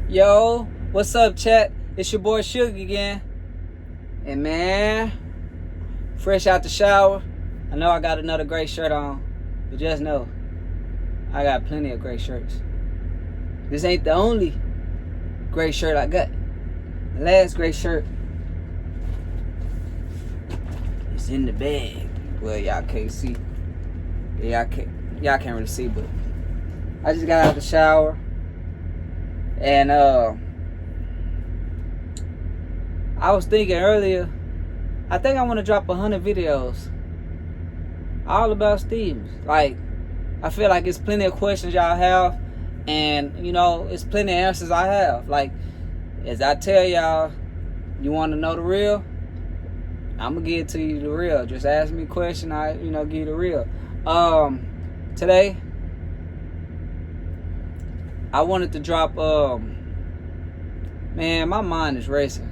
Yo, what's up, chat? It's your boy Suge again. And man, fresh out the shower. I know I got another gray shirt on, but just know, I got plenty of gray shirts. This ain't the only gray shirt I got. The last gray shirt is in the bag. Well, y'all can't see. Y'all can't really see, but I just got out the shower. And I was thinking earlier, I think I want to drop 100 videos all about Stevens. Like, I feel like it's plenty of questions y'all have, and you know, it's plenty of answers I have. Like, as I tell y'all, you want to know the real, I'm gonna give it to you the real. Just ask me a question, I give you the real. Today I wanted to drop, man, my mind is racing.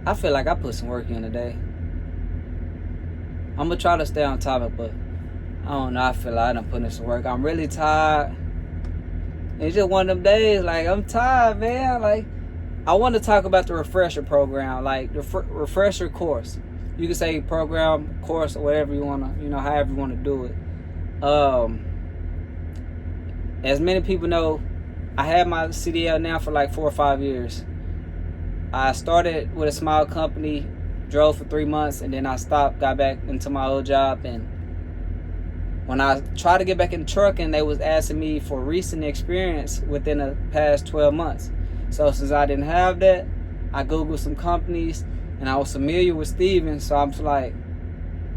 I feel like I put some work in today. I'm going to try to stay on topic, but I don't know, I feel like I done put in some work. I'm really tired. It's just one of them days, like, I'm tired, man. Like, I want to talk about the refresher program, like the refresher course. You can say program, course, or whatever you want to, however you want to do it. As many people know, I had my CDL now for like 4 or 5 years. I started with a small company, drove for 3 months, and then I stopped, got back into my old job. And when I tried to get back in trucking, they was asking me for recent experience within the past 12 months. So since I didn't have that, I Googled some companies, and I was familiar with Stevens. So I'm like,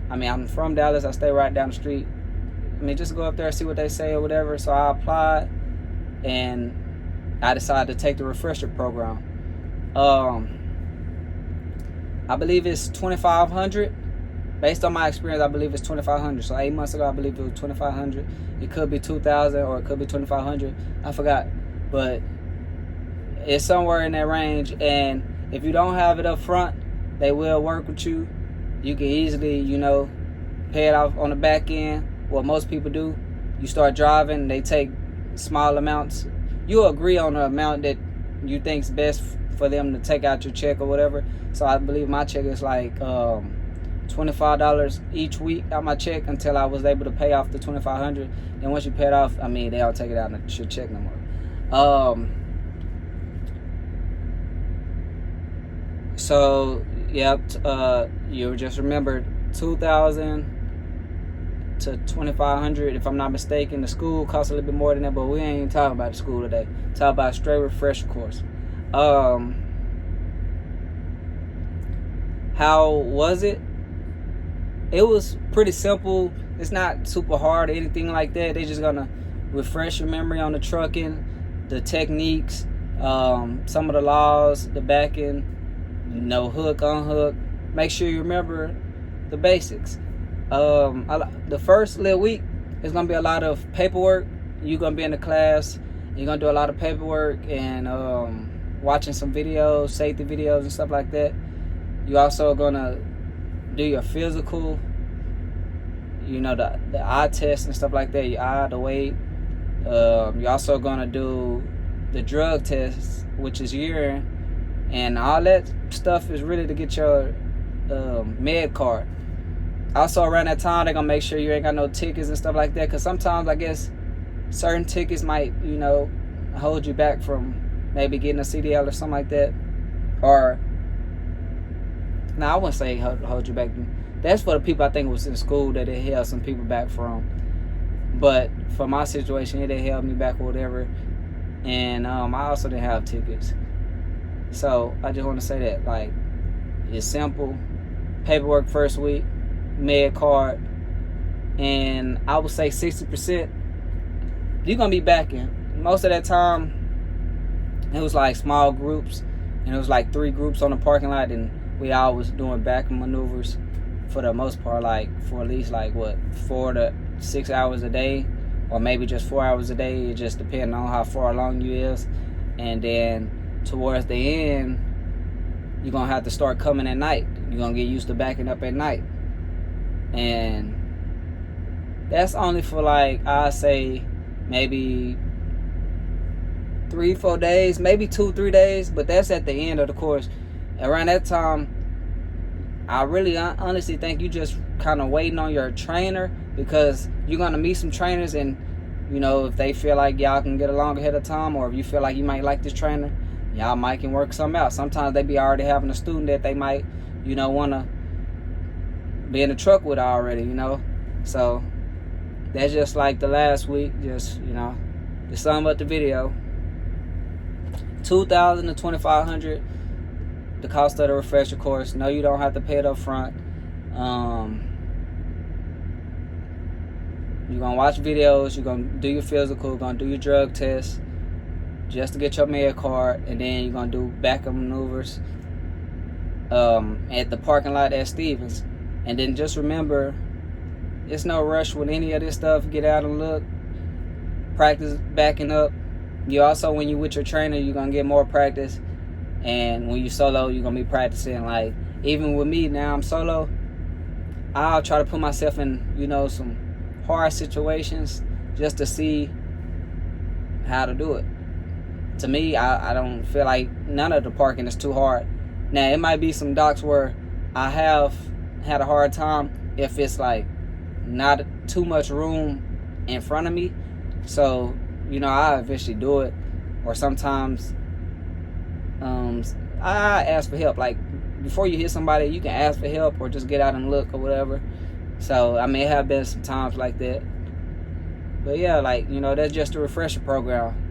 I'm from Dallas. I stay right down the street. Just go up there and see what they say or whatever. So I applied, and I decided to take the refresher program. I believe it's $2,500. Based on my experience, I believe it's $2,500. So 8 months ago, I believe it was $2,500. It could be $2,000 or it could be $2,500. I forgot, but it's somewhere in that range. And if you don't have it up front, they will work with you. You can easily, pay it off on the back end. What most people do, you start driving, they take small amounts. You'll agree on the amount that you think's best for them to take out your check or whatever. So I believe my check is like $25 each week out my check until I was able to pay off the $2,500. And once you pay it off, they don't take it out of your check no more. So yep, you just remembered $2,000 to $2,500, if I'm not mistaken. The school costs a little bit more than that, but we ain't even talking about the school today. Talk about a straight refresher course. How was it? It was pretty simple. It's not super hard or anything like that. They're just gonna refresh your memory on the trucking, the techniques, some of the laws, the backing, hook, unhook. Make sure you remember the basics. The first little week is gonna be a lot of paperwork. You're gonna be in the class. You're gonna do a lot of paperwork and watching some videos, safety videos and stuff like that. You also gonna do your physical, the eye test and stuff like that. Your eye, the weight. You're also gonna do the drug test, which is urine, and all that stuff is really to get your med card. Also, around that time, they're going to make sure you ain't got no tickets and stuff like that. Because sometimes, I guess, certain tickets might, hold you back from maybe getting a CDL or something like that. Or, I wouldn't say hold you back. That's for the people I think was in school that it held some people back from. But for my situation, it held me back or whatever. And I also didn't have tickets. So, I just want to say that, like, it's simple. Paperwork first week. Med card, and I would say 60% you're gonna be backing. Most of that time it was like small groups, and it was like 3 groups on the parking lot, and we all was doing backing maneuvers for the most part, like for at least 4 to 6 hours a day, or maybe just 4 hours a day. It just depending on how far along you is. And then towards the end, you're gonna have to start coming at night. You're gonna get used to backing up at night. And that's only for I say maybe 3-4 days, maybe 2-3 days, but that's at the end of the course. Around that time, I really honestly think you just kind of waiting on your trainer, because you're going to meet some trainers, and you know, if they feel like y'all can get along ahead of time, or if you feel like you might like this trainer, y'all might can work something out. Sometimes they be already having a student that they might, you know, want to be in the truck with already, you know. So that's just like the last week, just, you know, to sum up the video. $2,000 to $2,500, the cost of the refresher course. No, you don't have to pay it up front. You're going to watch videos, you're going to do your physical, you're going to do your drug test just to get your med card, and then you're going to do backup maneuvers at the parking lot at Stevens. And then just remember, it's no rush with any of this stuff. Get out and look, practice backing up. You also, when you with your trainer, you're going to get more practice. And when you solo, you're going to be practicing. Like, even with me, now I'm solo, I'll try to put myself in, you know, some hard situations just to see how to do it. To me, I don't feel like none of the parking is too hard. Now, it might be some docks where I have had a hard time if it's like not too much room in front of me. So, you know, I eventually do it. Or sometimes I ask for help. Like, before you hit somebody, you can ask for help or just get out and look or whatever. So, I mean, it have been some times like that. But yeah, like, you know, that's just a refresher program.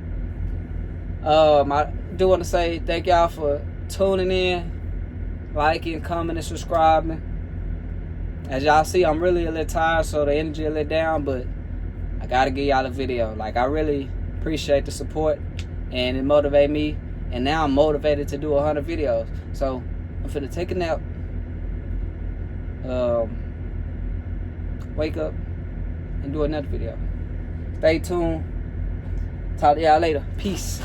I do want to say thank y'all for tuning in, liking, commenting, and subscribing. As y'all see, I'm really a little tired, so the energy a little down, but I gotta give y'all a video. Like, I really appreciate the support, and it motivated me, and now I'm motivated to do 100 videos. So I'm finna take a nap, wake up, and do another video. Stay tuned. Talk to y'all later. Peace.